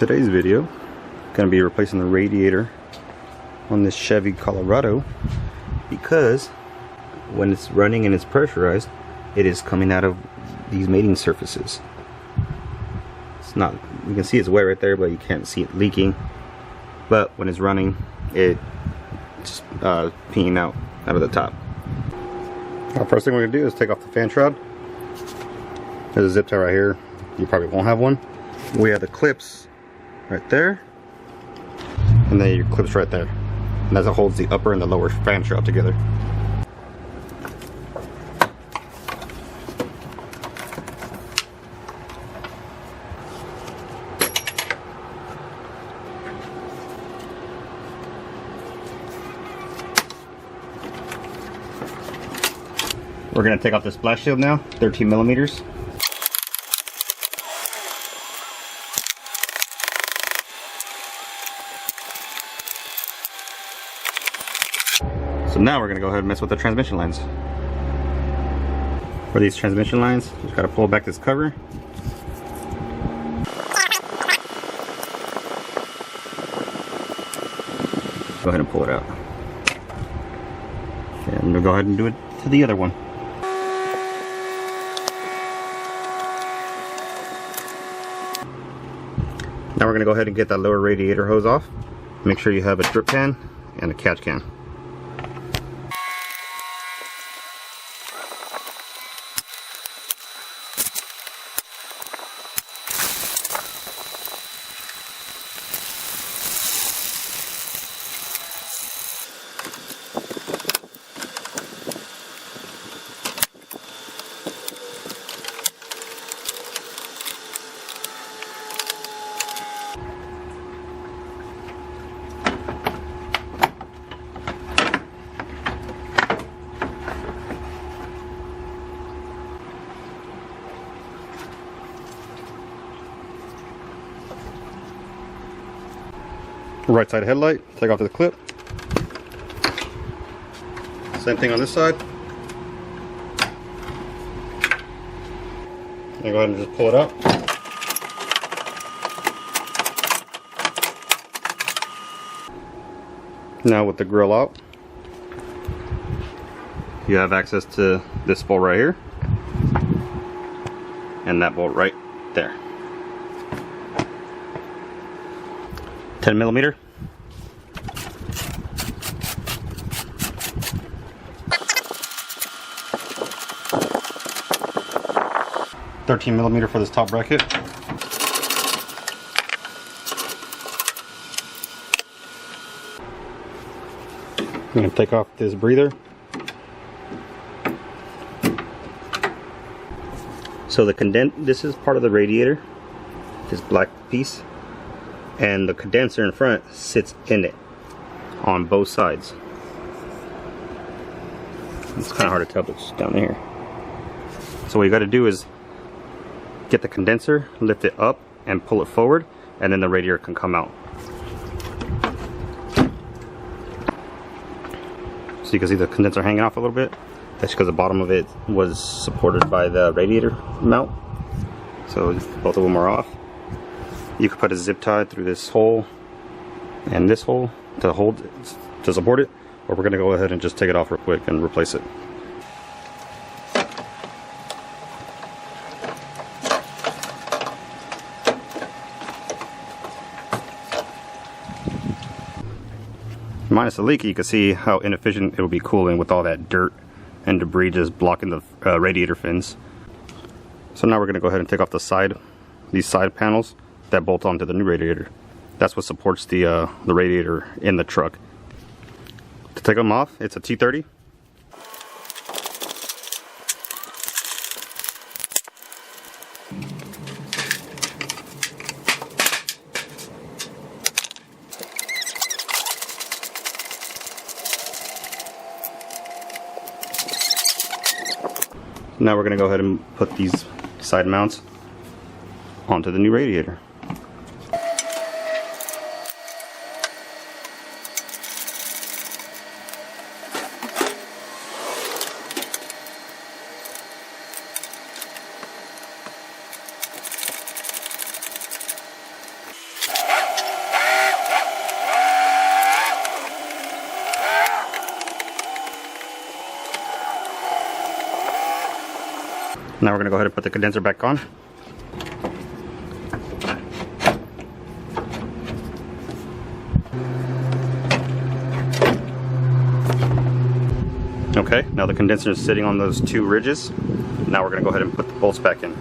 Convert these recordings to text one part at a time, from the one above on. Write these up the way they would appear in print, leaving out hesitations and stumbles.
Today's video, going to be replacing the radiator on this Chevy Colorado because when it's running and it's pressurized, it is coming out of these mating surfaces. It's not, you can see it's wet right there, but you can't see it leaking. But when it's running, it's just peeing out of the top. Our first thing we're going to do is take off the fan shroud. There's a zip tie right here. You probably won't have one. We have the clips right there, and then your clips right there, and that holds the upper and the lower fan shroud together. We're going to take off the splash shield now, 13 millimeters. So now we're going to go ahead and mess with the transmission lines. For these transmission lines, you just got to pull back this cover. Go ahead and pull it out. And we'll go ahead and do it to the other one. Now we're going to go ahead and get that lower radiator hose off. Make sure you have a drip can and a catch can. Right side headlight, take off the clip. Same thing on this side. And go ahead and just pull it out. Now with the grill out, you have access to this bolt right here and that bolt right there. 10 millimeter. $13mm for this top bracket. I'm going to take off this breather. So this is part of the radiator, this black piece, and the condenser in front sits in it on both sides. It's kind of hard to tell, but it's down here. So what you got to do is get the condenser, lift it up and pull it forward, and then the radiator can come out. So you can see the condenser hanging off a little bit. That's because the bottom of it was supported by the radiator mount. So both of them are off. You could put a zip tie through this hole and this hole to support it, or we're going to go ahead and just take it off real quick and replace it. Minus the leak, you can see how inefficient it will be cooling with all that dirt and debris just blocking the radiator fins. So now we're going to go ahead and take off these side panels that bolt onto the new radiator. That's what supports the radiator in the truck. To take them off, it's a T30. Now we're going to go ahead and put these side mounts onto the new radiator. Now we're going to go ahead and put the condenser back on. Okay, now the condenser is sitting on those two ridges. Now we're going to go ahead and put the bolts back in.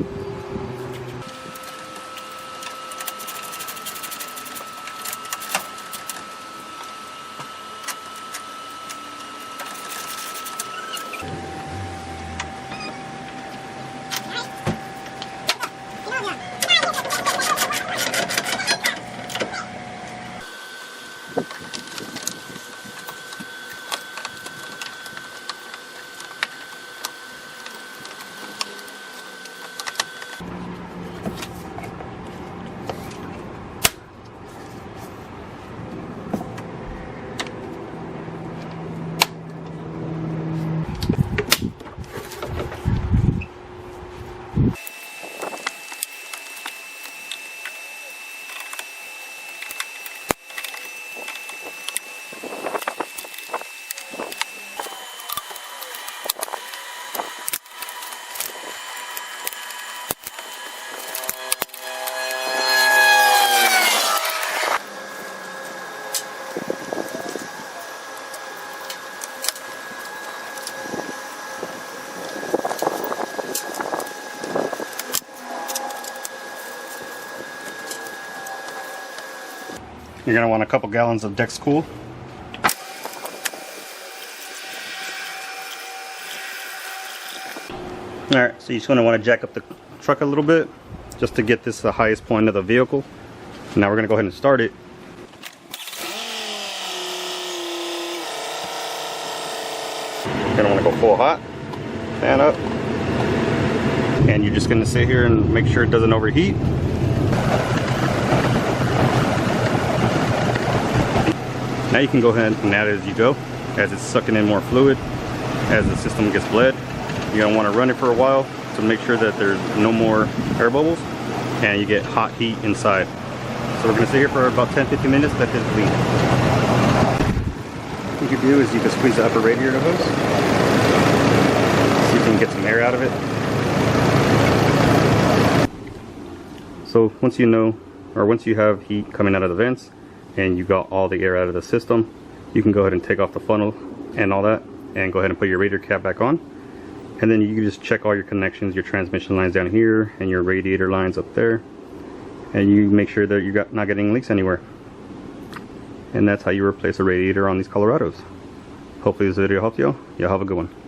You're going to want a couple gallons of Dex Cool. Alright, so you're just going to want to jack up the truck a little bit just to get this the highest point of the vehicle. Now we're going to go ahead and start it. You're going to want to go full hot, fan up, and you're just going to sit here and make sure it doesn't overheat. Now you can go ahead and add it as you go, as it's sucking in more fluid, as the system gets bled. You're going to want to run it for a while to make sure that there's no more air bubbles and you get hot heat inside. So we're going to sit here for about 10-15 minutes, let this bleed. What you can do is you can squeeze the upper radiator hose, so you can get some air out of it. So once you know, or once you have heat coming out of the vents, and you got all the air out of the system, you can go ahead and take off the funnel and all that and go ahead and put your radiator cap back on, and then you can just check all your connections, your transmission lines down here and your radiator lines up there, and you make sure that you're not getting leaks anywhere. And that's how you replace a radiator on these Colorados. Hopefully this video helped you. Y'all have a good one.